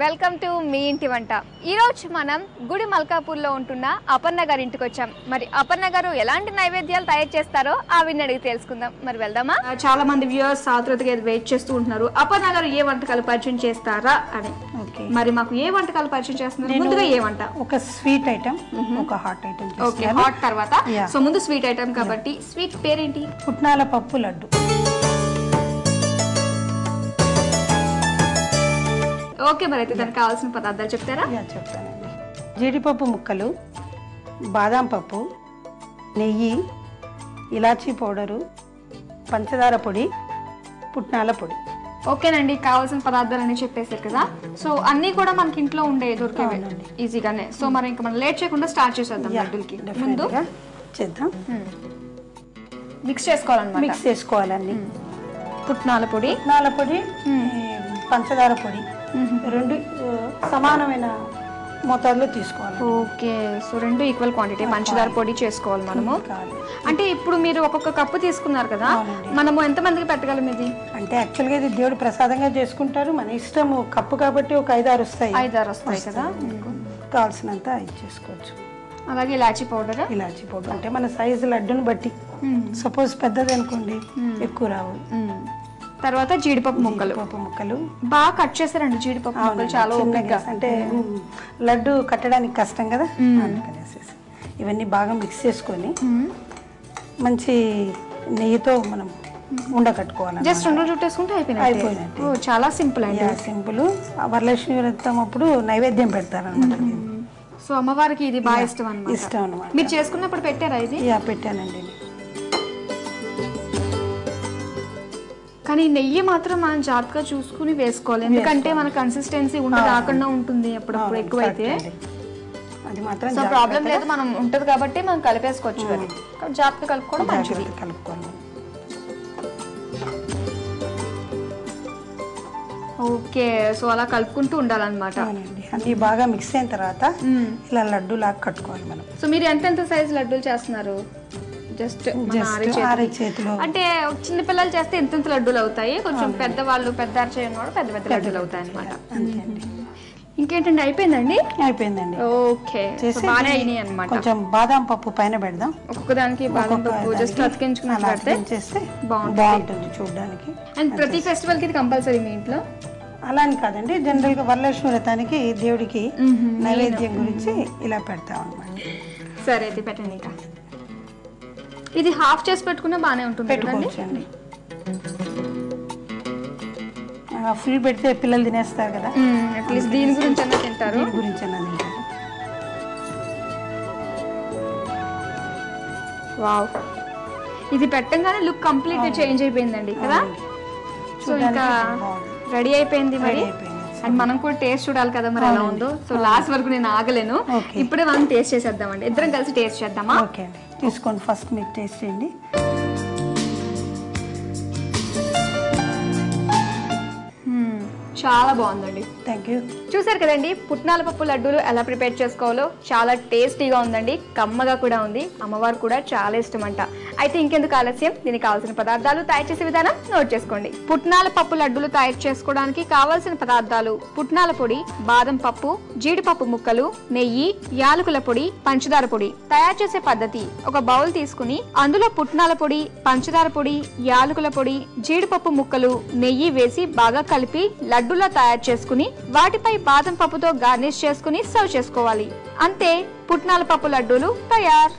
Welcome to me ఇంటి వంట. ఈ రోజు మనం గుడి మల్కాపూర్లో ఉంటున్న అపర్ణ గారి ఇంటికి వచ్చాం. మరి అపర్ణ గారు ఎలాంటి నైవేద్యాలు తయారు చేస్తారో ఆవిడని అడిగి తెలుసుకుందాం. మరి వెళ్దామా? చాలా మంది వ్యూవర్స్ ఆతృతగా వెయిట్ చేస్తూ ఉంటున్నారు, అపర్ణ గారు ఏ వంటకాలు పరిచయం చేస్తారా అని. మరి మాకు ఏ వంటకాలు పరిచయం చేస్తున్నారు? ముందుగా ఏ వంట? ఒక స్వీట్ ఐటమ్, ఒక హాట్ ఐటమ్. ఓకే, హాట్ తర్వాత. సో ముందు స్వీట్ ఐటమ్ కాబట్టి స్వీట్ పేరేంటి? పుట్నాల పప్పు లడ్డు. ఓకే, మరి అయితే దానికి కావాల్సిన పదార్థాలు చెప్తారా? చెప్తానండి. జీడిపప్పు ముక్కలు, బాదం పప్పు, నెయ్యి, ఇలాచీ పౌడరు, పంచదార పొడి, పుట్నాల పొడి. ఓకేనండి, కావాల్సిన పదార్థాలన్నీ చెప్పేశారు కదా. సో అన్ని కూడా మనకి ఇంట్లో ఉండే దొరికేవి ఈజీగానే. సో మరి ఇంకా మనం లేట్ చేయకుండా స్టార్ట్ చేసేద్దాం. లడ్డూలకి ముందు చేద్దాం. మిక్స్ చేసుకోవాలన్నమాట. మిక్స్ చేసుకోవాలండి. పుట్నాల పొడి, పంచదార పొడి రెండు సమానమైన మోతాదులో తీసుకోవాలి. ఓకే, సో రెండు ఈక్వల్ క్వాంటిటీ పంచదార పొడి చేసుకోవాలి మనము. అంటే ఇప్పుడు మీరు ఒక్కొక్క కప్పు తీసుకున్నారు కదా, మనము ఎంత మందికి పెట్టగలం ఇది? అంటే యాక్చువల్గా ఇది దేవుడు ప్రసాదంగా చేసుకుంటారు, మన ఇష్టము. కప్పు కాబట్టి ఒక 5-6 వస్తాయి. 5-6 వస్తాయి కదా, కావాల్సినంత ఇది చేసుకోవచ్చు. అలాగే ఇలాచీ పౌడర్. ఇలాచీ పౌడర్ అంటే మన సైజు లడ్డును బట్టి. సపోజ్ పెద్దది అనుకోండి, ఎక్కువ రావు. తర్వాత జీడిపప్పు ముక్కలు బాగా కట్ చేశారండి. జీడిపప్పు ముక్కలు చాలా ఓపికగా, అంటే లడ్డు కట్టడానికి కష్టం కదా, అందుకనేసి ఇవన్నీ బాగా మిక్స్ చేసుకొని మంచి నెయ్యితో మనం ఉండకట్టుకోవాలి. జస్ట్ ఉండలు చుట్టేసుకుంటే అయిపోయినట్టు. చాలా సింపుల్ అండి, సింపుల్. వరలక్ష్మి వ్రతం అప్పుడు నైవేద్యం పెడతారు అనమాట. సో అమ్మవారికి ఇది బాగా ఇష్టం అన్నమాట. ఇష్టం అనమాట. మీరు చేసుకున్నప్పుడు పెట్టారా ఇది? పెట్టానండి. కానీ నెయ్యి మాత్రం మనం జాగ్రత్తగా చూసుకుని వేసుకోవాలి, ఎందుకంటే మన కన్సిస్టెన్సీ రాకుండా ఉంటుంది అప్పుడప్పుడు ఎక్కువైతే. అది మాత్రం సో ప్రాబ్లం లేదు, మనం ఉంటది కాబట్టి మనం కలిపేసుకోవచ్చు. అది జాగ్రత్తగా కలుపుకోవడం మంచిది. కలుపుకోవాలి. ఓకే, సో అలా కలుపుకుంటూ ఉండాలన్నమాట. అన్ని బాగా మిక్స్ అయిన తర్వాత ఇలా లడ్డు లాగా కట్టుకోవాలి మనం. సో మీరు ఎంత సైజు లడ్డూలు చేస్తున్నారు? జస్ట్ చేతిలో. అంటే చిన్న పిల్లలు చేస్తే ఎంత లడ్డూలు అవుతాయి, కొంచెం పెద్దవాళ్ళు పెద్ద చేయని కూడా పెద్ద పెద్ద లడ్డూలు అవుతాయి అనమాట. ఇంకేంటండి, అయిపోయిందండి? అయిపోయిందండి. ఓకే, బాగానే అయినాయి అనమాట. కొంచెం బాదం పప్పు పైన పెడదాం. ఒక్కొక్క దానికి బాదం పప్పు జస్ట్ అతికించుకుని చేస్తే బాగుంటుంది చూడడానికి. అండ్ ప్రతి ఫెస్టివల్ కి ఇది కంపల్సరీ మీ ఇంట్లో? అలా అని కాదండి, జనరల్ గా వరలక్ష్మి వ్రతానికి దేవుడికి నైవేద్యం గురించి ఇలా పెడతాం అనమాట. సరే అయితే పెట్టండి. ఇంకా ఇది హాఫ్ చేసి పెట్టుకున్నా బాగానే ఉంటుంది. పెట్టుకోవచ్చండి. ఫుల్ పెడితే పిల్లలు తినేస్తారు కదా, అట్లీస్ట్ దీని గురించి అన్నా తింటారు. వావ్, ఇది పెట్టంగానే లుక్ కంప్లీట్ గా చేంజ్ అయిపోయిందండి కదా. సో ఇంకా రెడీ అయిపోయింది మరి. అండ్ మనం కూడా టేస్ట్ చూడాలి కదా మరి ఎలా ఉందో. సో లాస్ట్ వరకు నేను ఆగలేను, ఇప్పుడే మనం టేస్ట్ చేసేద్దామండి. ఇద్దరం కలిసి టేస్ట్ చేద్దామా? ఓకే అండి, తీసుకోండి. ఫస్ట్ మీరు టేస్ట్ చేయండి. చాలా బాగుందండి. Thank you. చూసారు కదండి పుట్నాల పప్పు లడ్డూలు ఎలా ప్రిపేర్ చేసుకోవాలో. చాలా టేస్టీగా ఉందండి, కమ్మగా కూడా ఉంది. అమ్మవారు కూడా చాలా ఇష్టం అంట. అయితే ఇంకెందుకు ఆలస్యం, దీనికి కావాల్సిన పదార్థాలు తయారు చేసే విధానం నోట్ చేసుకోండి. పుట్నాల పప్పు లడ్డూలు తయారు చేసుకోవడానికి కావాల్సిన పదార్థాలు: పుట్నాల పొడి, బాదం పప్పు, జీడిపప్పు ముక్కలు, నెయ్యి, యాలకుల పొడి, పంచదార పొడి. తయారు చేసే పద్ధతి: ఒక బౌల్ తీసుకుని అందులో పుట్నాల పొడి, పంచదార పొడి, యాలకుల పొడి, జీడిపప్పు ముక్కలు, నెయ్యి వేసి బాగా కలిపి లడ్డూలా తయారు చేసుకుని వాటిపై బాదం పప్పుతో గార్నిష్ చేసుకుని సర్వ్ చేసుకోవాలి. అంతే, పుట్నాల పప్పు లడ్డూలు తయారు.